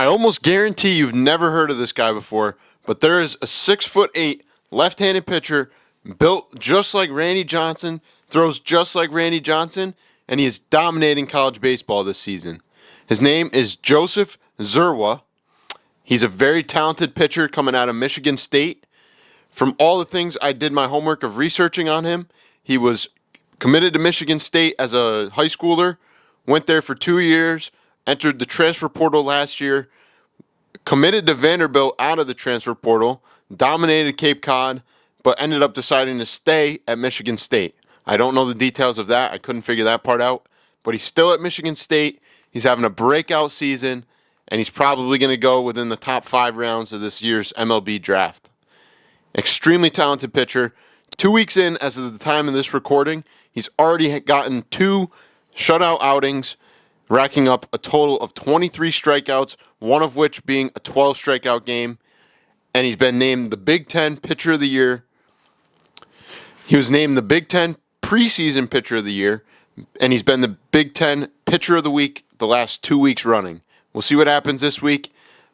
I almost guarantee you've never heard of this guy before, but there is a 6'8" left-handed pitcher built just like Randy Johnson, throws just like Randy Johnson, and he is dominating college baseball this season. His name is Joseph Dzierwa. He's a very talented pitcher coming out of Michigan State. From all the things I did my homework of researching on him, he was committed to Michigan State as a high schooler, went there for 2 years, entered the transfer portal last year, committed to Vanderbilt out of the transfer portal, dominated Cape Cod, but ended up deciding to stay at Michigan State. I don't know the details of that. I couldn't figure that part out. But he's still at Michigan State. He's having a breakout season, and he's probably going to go within the top 5 rounds of this year's MLB Draft. Extremely talented pitcher. 2 weeks in, as of the time of this recording, he's already gotten 2 shutout outings, racking up a total of 23 strikeouts, one of which being a 12 strikeout game. And he's been named the Big Ten Pitcher of the Year. He was named the Big Ten Preseason Pitcher of the Year, and he's been the Big Ten Pitcher of the Week the last 2 weeks running. We'll see what happens this week,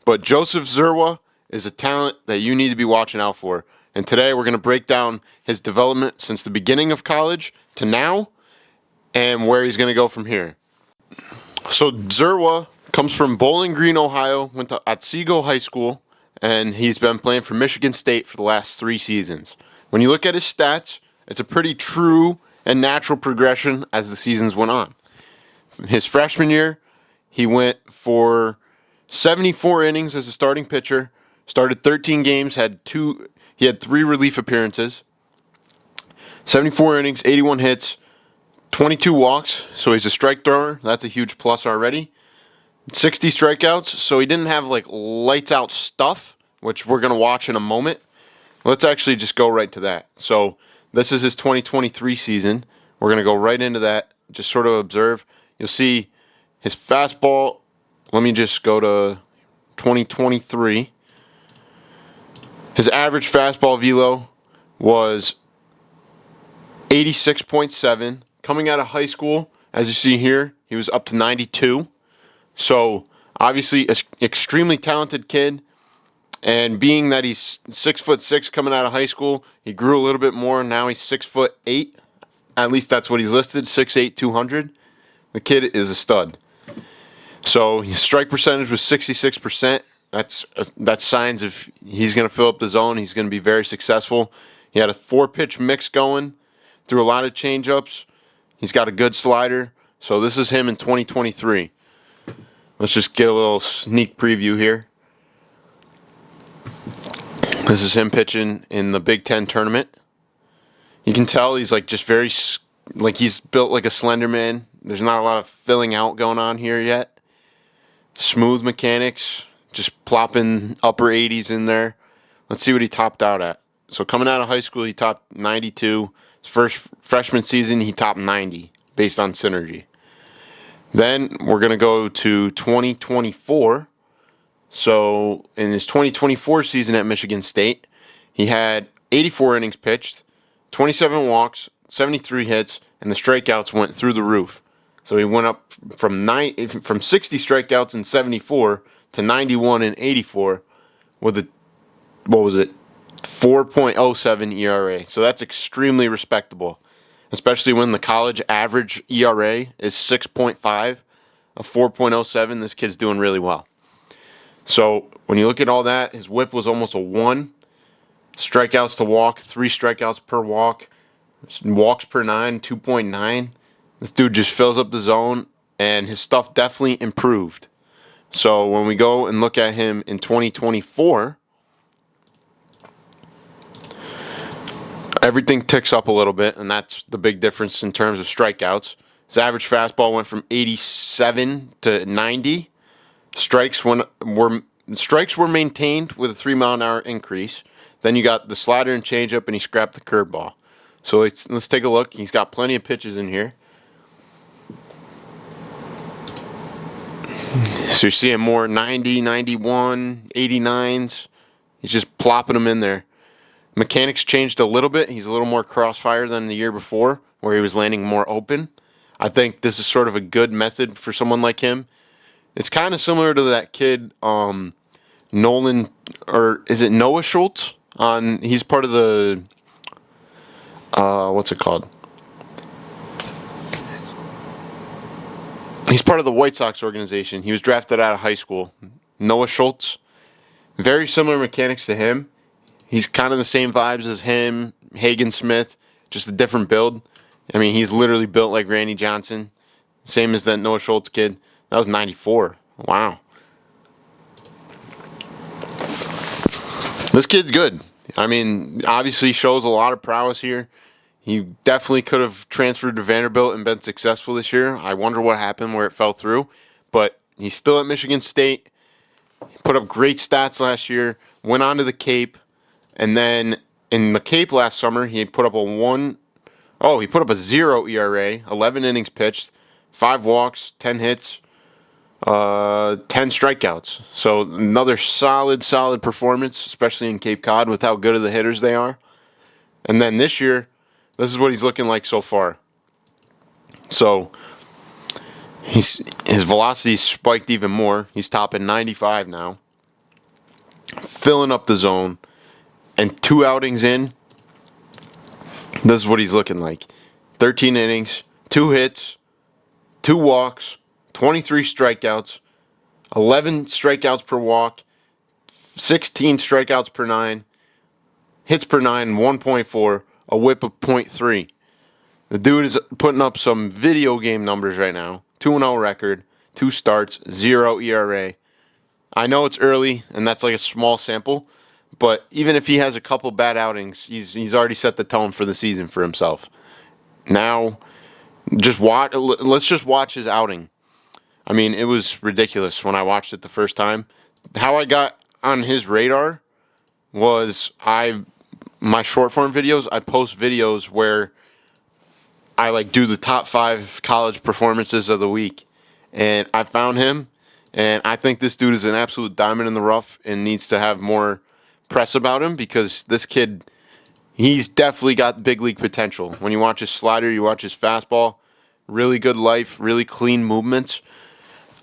but Joseph Dzierwa is a talent that you need to be watching out for. And today we're going to break down his development since the beginning of college to now and where he's going to go from here. So Dzierwa comes from Bowling Green, Ohio, went to Otsego High School, and he's been playing for Michigan State for the last 3 seasons. When you look at his stats, it's a pretty true and natural progression as the seasons went on. His freshman year, he went for 74 innings as a starting pitcher, started 13 games, he had 3 relief appearances, 74 innings, 81 hits, 22 walks, so he's a strike thrower. That's a huge plus already. 60 strikeouts, so he didn't have like lights out stuff, which we're going to watch in a moment. Let's actually just go right to that. So this is his 2023 season. We're going to go right into that, just sort of observe. You'll see his fastball. Let me just go to 2023. His average fastball velo was 86.7. Coming out of high school, as you see here, he was up to 92. So obviously an extremely talented kid. And being that he's 6'6" coming out of high school, he grew a little bit more. Now he's 6'8". At least that's what he's listed, 6'8", 200. The kid is a stud. So his strike percentage was 66%. That's signs of he's going to fill up the zone. He's going to be very successful. He had a 4-pitch mix going, threw a lot of changeups. He's got a good slider. So this is him in 2023. Let's just get a little sneak preview here. This is him pitching in the Big Ten tournament. You can tell he's like just very, like he's built like a slender man. There's not a lot of filling out going on here yet. Smooth mechanics, just plopping upper 80s in there. Let's see what he topped out at. So coming out of high school, he topped 92. His first freshman season, he topped 90 based on synergy. Then we're going to go to 2024. So in his 2024 season at Michigan State, he had 84 innings pitched, 27 walks, 73 hits, and the strikeouts went through the roof. So he went up from 60 strikeouts in 74 to 91 in 84 with a 4.07 ERA. So that's extremely respectable, especially when the college average ERA is 6.5, a 4.07. This kid's doing really well. So when you look at all that, his whip was almost a 1. Strikeouts to walk, 3 strikeouts per walk. Walks per 9, 2.9. This dude just fills up the zone, and his stuff definitely improved. So when we go and look at him in 2024, everything ticks up a little bit, and that's the big difference in terms of strikeouts. His average fastball went from 87 to 90. Strikes were maintained with a 3-mile-an-hour increase. Then you got the slider and changeup, and he scrapped the curveball. So let's take a look. He's got plenty of pitches in here. So you're seeing more 90, 91, 89s. He's just plopping them in there. Mechanics changed a little bit. He's a little more crossfire than the year before, where he was landing more open. I think this is sort of a good method for someone like him. It's kind of similar to that kid, Nolan, or is it Noah Schultz? He's part of the, what's it called? He's part of the White Sox organization. He was drafted out of high school. Noah Schultz. Very similar mechanics to him. He's kind of the same vibes as him, Hagen Smith, just a different build. I mean, he's literally built like Randy Johnson. Same as that Noah Schultz kid. That was 94. Wow. This kid's good. I mean, obviously shows a lot of prowess here. He definitely could have transferred to Vanderbilt and been successful this year. I wonder what happened where it fell through. But he's still at Michigan State. Put up great stats last year. Went on to the Cape. And then in the Cape last summer, he put up a 0 ERA, 11 innings pitched, 5 walks, 10 hits, 10 strikeouts. So another solid performance, especially in Cape Cod with how good of the hitters they are. And then this year, this is what he's looking like so far. So his velocity spiked even more. He's topping 95 now, filling up the zone. And 2 outings in, this is what he's looking like. 13 innings, 2 hits, 2 walks, 23 strikeouts, 11 strikeouts per walk, 16 strikeouts per 9, hits per 9, 1.4, a whip of .3. The dude is putting up some video game numbers right now. 2-0 record, 2 starts, 0 ERA. I know it's early, and that's like a small sample, but even if he has a couple bad outings, he's already set the tone for the season for himself. Now, let's just watch his outing. I mean, it was ridiculous when I watched it the first time. How I got on his radar was my short form videos, I post videos where I like do the top 5 college performances of the week. And I found him, and I think this dude is an absolute diamond in the rough and needs to have more press about him because this kid, he's definitely got big league potential. When you watch his slider, you watch his fastball, really good life, really clean movements.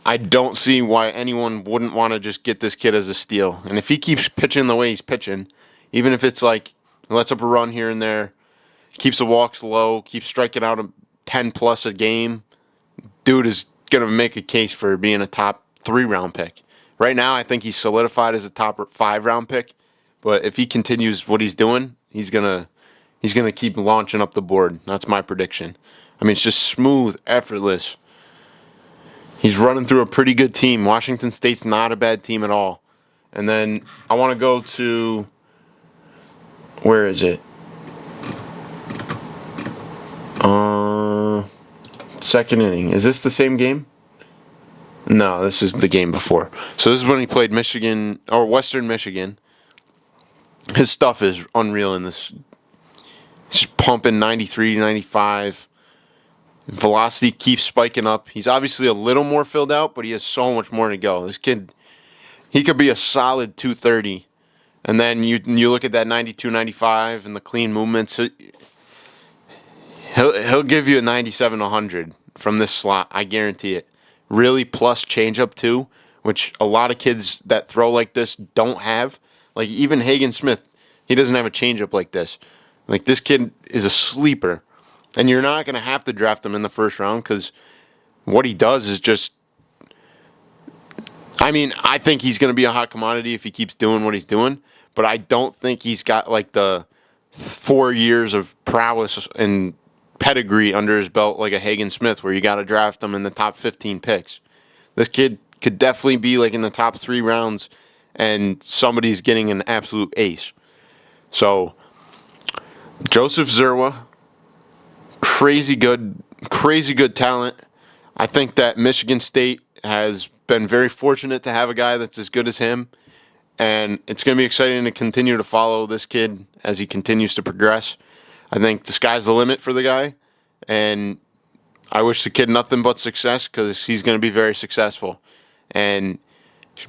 I don't see why anyone wouldn't want to just get this kid as a steal. And if he keeps pitching the way he's pitching, even if it's like lets up a run here and there, keeps the walks low, keeps striking out 10 plus a game, dude is going to make a case for being a top 3 round pick. Right now, I think he's solidified as a top 5 round pick. But if he continues what he's doing, he's gonna keep launching up the board. That's my prediction. I mean, it's just smooth, effortless. He's running through a pretty good team. Washington State's not a bad team at all. And then I want to go to, where is it? Second inning. Is this the same game? No, this is the game before. So this is when he played Michigan or Western Michigan. His stuff is unreal in this. He's pumping 93, 95. Velocity keeps spiking up. He's obviously a little more filled out, but he has so much more to go. This kid, he could be a solid 230. And then you look at that 92, 95 and the clean movements. He'll give you a 97, 100 from this slot. I guarantee it. Really plus changeup too, which a lot of kids that throw like this don't have. Like even Hagen Smith, he doesn't have a changeup like this. Like this kid is a sleeper, and you're not going to have to draft him in the first round because what he does is just. I mean, I think he's going to be a hot commodity if he keeps doing what he's doing, but I don't think he's got like the 4 years of prowess and pedigree under his belt like a Hagen Smith where you got to draft him in the top 15 picks. This kid could definitely be like in the top 3 rounds and somebody's getting an absolute ace. So, Joseph Dzierwa, crazy good talent. I think that Michigan State has been very fortunate to have a guy that's as good as him, and it's going to be exciting to continue to follow this kid as he continues to progress. I think the sky's the limit for the guy, and I wish the kid nothing but success because he's going to be very successful. And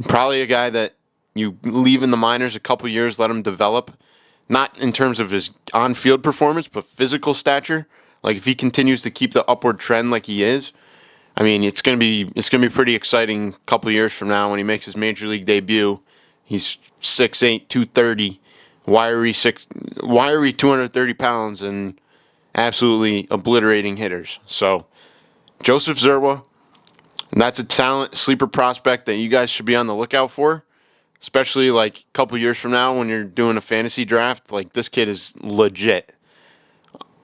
probably a guy that you leave in the minors a couple years, let him develop, not in terms of his on-field performance, but physical stature. Like if he continues to keep the upward trend like he is, I mean, it's gonna be pretty exciting a couple years from now when he makes his major league debut. He's 6'8", 230, wiry 230 pounds, and absolutely obliterating hitters. So Joseph Dzierwa, that's a talent sleeper prospect that you guys should be on the lookout for, especially like a couple years from now when you're doing a fantasy draft. Like, this kid is legit.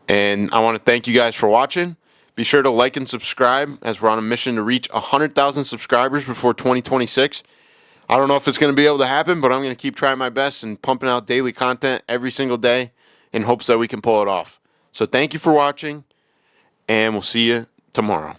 And I want to thank you guys for watching. Be sure to like and subscribe as we're on a mission to reach 100,000 subscribers before 2026. I don't know if it's going to be able to happen, but I'm going to keep trying my best and pumping out daily content every single day in hopes that we can pull it off. So thank you for watching, and we'll see you tomorrow.